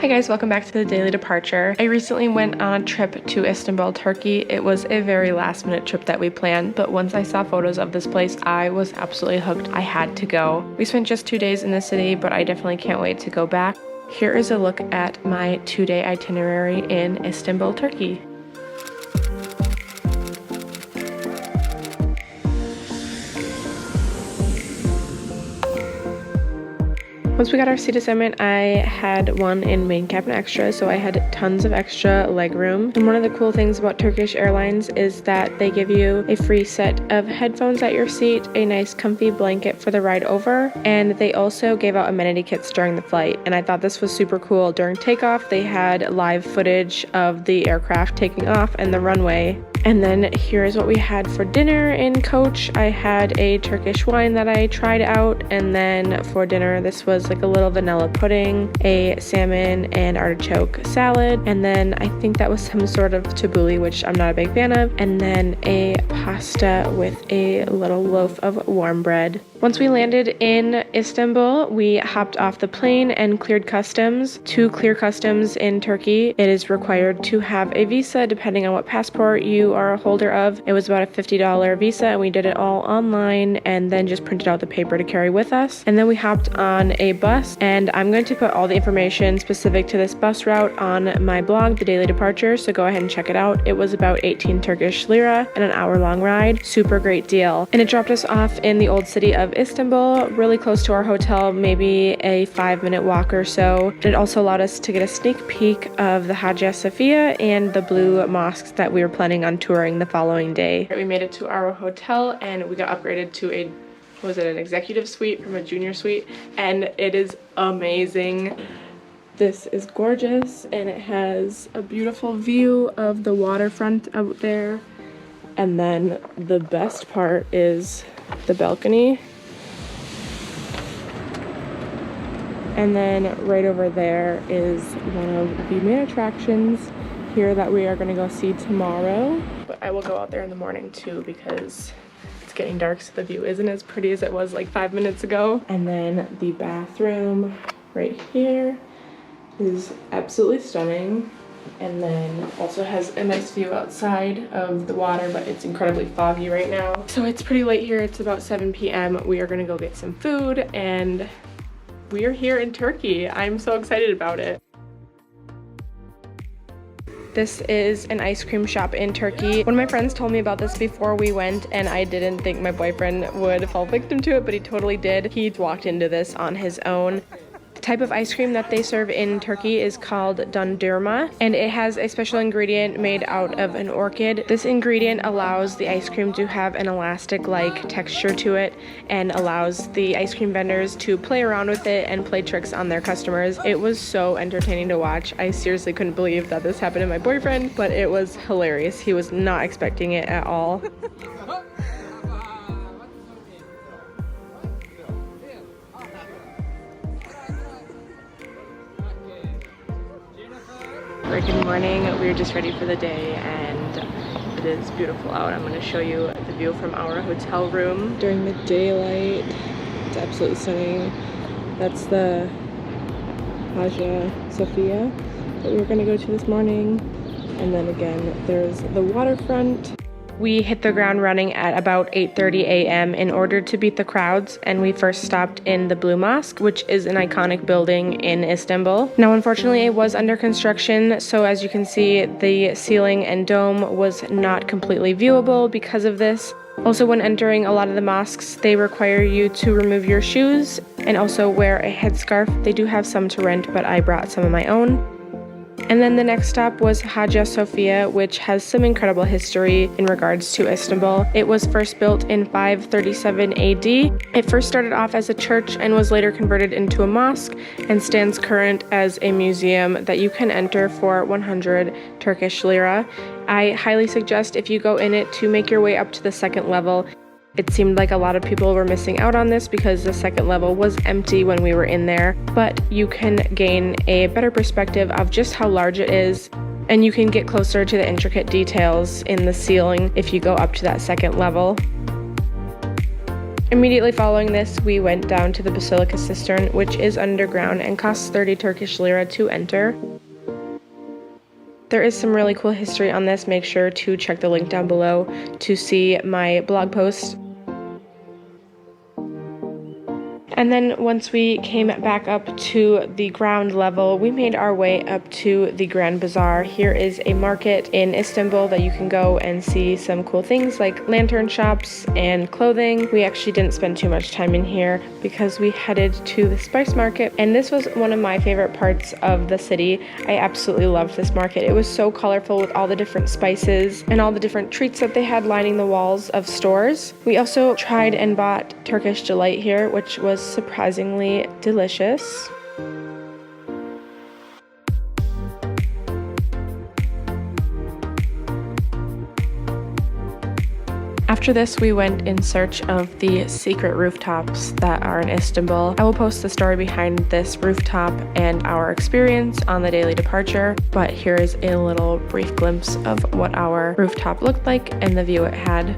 Hi guys, welcome back to the daily departure. I recently went on a trip to Istanbul, Turkey. It was a very last minute trip that we planned, but once I saw photos of this place, I was absolutely hooked. I had to go. We spent just 2 days in the city, but I definitely can't wait to go back. Here is a look at my 2-day itinerary in Istanbul, Turkey. Once we got our seat assignment, I had one in main cabin extra, so I had tons of extra leg room. And one of the cool things about Turkish Airlines is that they give you a free set of headphones at your seat, a nice comfy blanket for the ride over, and they also gave out amenity kits during the flight. And I thought this was super cool. During takeoff, they had live footage of the aircraft taking off and the runway. And then here's what we had for dinner in coach. I had a Turkish wine that I tried out, and then for dinner this was like a little vanilla pudding, a salmon and artichoke salad, and then I think that was some sort of tabbouleh, which I'm not a big fan of, and then a pasta with a little loaf of warm bread. Once we landed in Istanbul, we hopped off the plane and cleared customs. To clear customs in Turkey, it is required to have a visa depending on what passport you are a holder of. It was about a $50 visa, and we did it all online and then just printed out the paper to carry with us. And then we hopped on a bus, and I'm going to put all the information specific to this bus route on my blog, The Daily Departure, so go ahead and check it out. It was about 18 Turkish lira and an hour-long ride. Super great deal. And it dropped us off in the old city of Istanbul, really close to our hotel, maybe a 5-minute walk or so. It also allowed us to get a sneak peek of the Hagia Sophia and the blue mosques that we were planning on touring the following day. We made it to our hotel and we got upgraded to an executive suite from a junior suite, and it is amazing. This is gorgeous, and it has a beautiful view of the waterfront out there. And then the best part is the balcony. And then right over there is one of the main attractions here that we are going to go see tomorrow. But I will go out there in the morning too because it's getting dark, so the view isn't as pretty as it was like 5 minutes ago. And then the bathroom right here is absolutely stunning. And then also has a nice view outside of the water, but it's incredibly foggy right now. So it's pretty late here. It's about 7 p.m. We are gonna go get some food, and we are here in Turkey. I'm so excited about it. This is an ice cream shop in Turkey. One of my friends told me about this before we went, and I didn't think my boyfriend would fall victim to it, but he totally did. He walked into this on his own. The type of ice cream that they serve in Turkey is called dondurma, and it has a special ingredient made out of an orchid. This ingredient allows the ice cream to have an elastic-like texture to it and allows the ice cream vendors to play around with it and play tricks on their customers. It was so entertaining to watch. I seriously couldn't believe that this happened to my boyfriend, but it was hilarious. He was not expecting it at all. Good morning. We're just ready for the day and it is beautiful out. I'm going to show you the view from our hotel room during the daylight. It's absolutely stunning. That's the Hagia Sophia that we were going to go to this morning. And then again, there's the waterfront. We hit the ground running at about 8:30 a.m. in order to beat the crowds, and we first stopped in the Blue Mosque, which is an iconic building in Istanbul. Now, unfortunately, it was under construction, so as you can see, the ceiling and dome was not completely viewable because of this. Also, when entering a lot of the mosques, they require you to remove your shoes and also wear a headscarf. They do have some to rent, but I brought some of my own. And then the next stop was Hagia Sophia, which has some incredible history in regards to Istanbul. It was first built in 537 AD. It first started off as a church and was later converted into a mosque and stands current as a museum that you can enter for 100 Turkish lira. I highly suggest if you go in it to make your way up to the second level. It seemed like a lot of people were missing out on this because the second level was empty when we were in there, but you can gain a better perspective of just how large it is, and you can get closer to the intricate details in the ceiling if you go up to that second level. Immediately following this, we went down to the Basilica Cistern, which is underground and costs 30 Turkish lira to enter. There is some really cool history on this. Make sure to check the link down below to see my blog post. And then once we came back up to the ground level, we made our way up to the Grand Bazaar. Here is a market in Istanbul that you can go and see some cool things like lantern shops and clothing. We actually didn't spend too much time in here because we headed to the spice market, and this was one of my favorite parts of the city. I absolutely loved this market. It was so colorful with all the different spices and all the different treats that they had lining the walls of stores. We also tried and bought Turkish delight here, which was surprisingly delicious. After this, we went in search of the secret rooftops that are in Istanbul. I will post the story behind this rooftop and our experience on the daily departure, but here is a little brief glimpse of what our rooftop looked like and the view it had.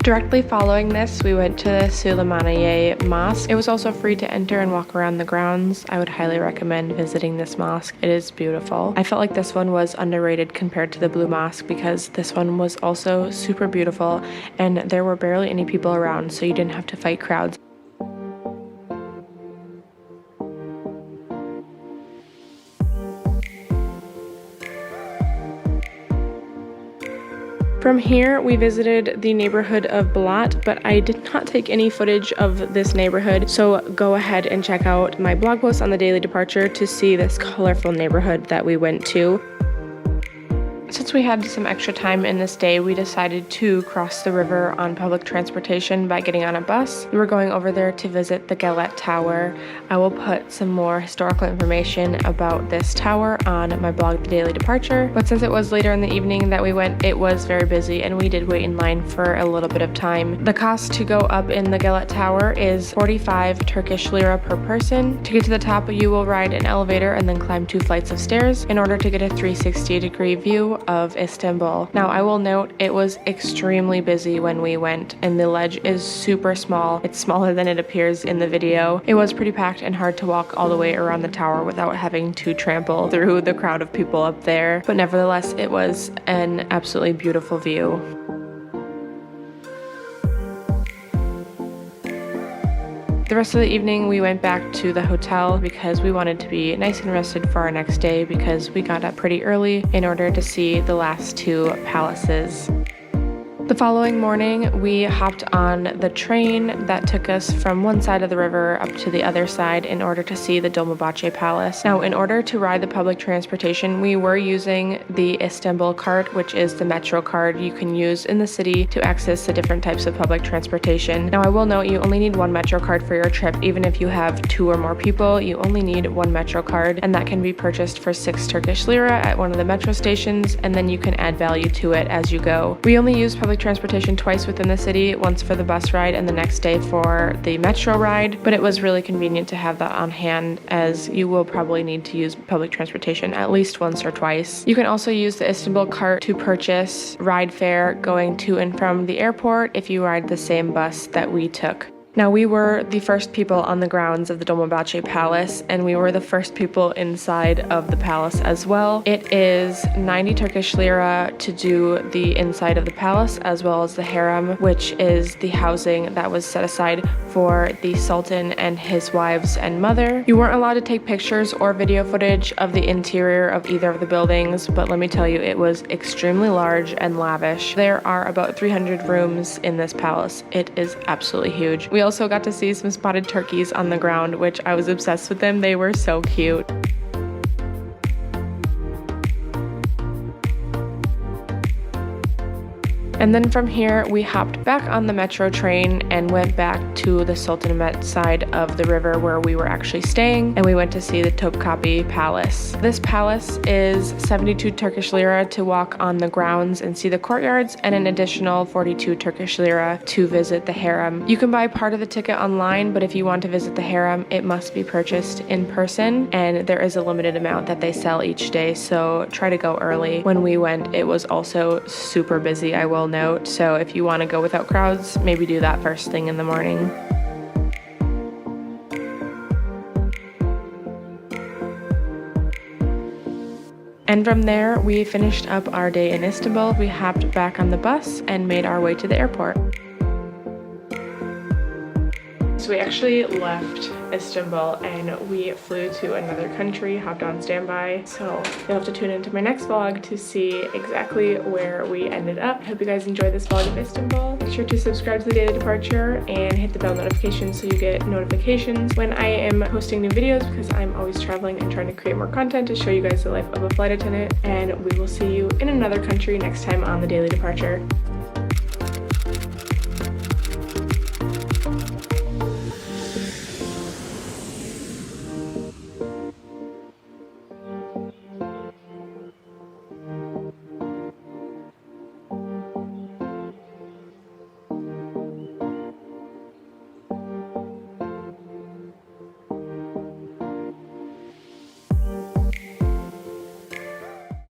Directly following this, we went to Süleymaniye Mosque. It was also free to enter and walk around the grounds. I would highly recommend visiting this mosque. It is beautiful. I felt like this one was underrated compared to the Blue Mosque because this one was also super beautiful and there were barely any people around, so you didn't have to fight crowds. From here, we visited the neighborhood of Balat, but I did not take any footage of this neighborhood, so go ahead and check out my blog post on the daily departure to see this colorful neighborhood that we went to. Since we had some extra time in this day, we decided to cross the river on public transportation by getting on a bus. We were going over there to visit the Galette Tower. I will put some more historical information about this tower on my blog, The Daily Departure. But since it was later in the evening that we went, it was very busy and we did wait in line for a little bit of time. The cost to go up in the Galette Tower is 45 Turkish lira per person. To get to the top, you will ride an elevator and then climb 2 flights of stairs in order to get a 360-degree view of Istanbul. Now, I will note it was extremely busy when we went, and the ledge is super small. It's smaller than it appears in the video. It was pretty packed and hard to walk all the way around the tower without having to trample through the crowd of people up there, but nevertheless, it was an absolutely beautiful view. The rest of the evening, we went back to the hotel because we wanted to be nice and rested for our next day because we got up pretty early in order to see the last 2 palaces. The following morning, we hopped on the train that took us from one side of the river up to the other side in order to see the Dolmabahce Palace. Now, in order to ride the public transportation, we were using the Istanbul card, which is the metro card you can use in the city to access the different types of public transportation. Now, I will note you only need 1 metro card for your trip. Even if you have 2 or more people, you only need 1 metro card, and that can be purchased for 6 Turkish lira at one of the metro stations, and then you can add value to it as you go. We only use public transportation twice within the city, once for the bus ride and the next day for the metro ride, but it was really convenient to have that on hand as you will probably need to use public transportation at least once or twice. You can also use the Istanbul cart to purchase ride fare going to and from the airport if you ride the same bus that we took. Now, we were the first people on the grounds of the Dolmabahce Palace, and we were the first people inside of the palace as well. It is 90 Turkish lira to do the inside of the palace, as well as the harem, which is the housing that was set aside for the Sultan and his wives and mother. You weren't allowed to take pictures or video footage of the interior of either of the buildings, but let me tell you, it was extremely large and lavish. There are about 300 rooms in this palace. It is absolutely huge. We also got to see some spotted turkeys on the ground, which I was obsessed with them. They were so cute. And then from here, we hopped back on the metro train and went back to the Sultanahmet side of the river where we were actually staying, and we went to see the Topkapi Palace. This palace is 72 Turkish lira to walk on the grounds and see the courtyards, and an additional 42 Turkish lira to visit the harem. You can buy part of the ticket online, but if you want to visit the harem, it must be purchased in person, and there is a limited amount that they sell each day, so try to go early. When we went, it was also super busy, I will note, so if you want to go without crowds, maybe do that first thing in the morning. And from there, we finished up our day in Istanbul. We hopped back on the bus and made our way to the airport. So we actually left Istanbul and we flew to another country, hopped on standby. So you'll have to tune into my next vlog to see exactly where we ended up. Hope you guys enjoyed this vlog of Istanbul. Make sure to subscribe to the daily departure and hit the bell notification so you get notifications when I am posting new videos, because I'm always traveling and trying to create more content to show you guys the life of a flight attendant. And we will see you in another country next time on the daily departure.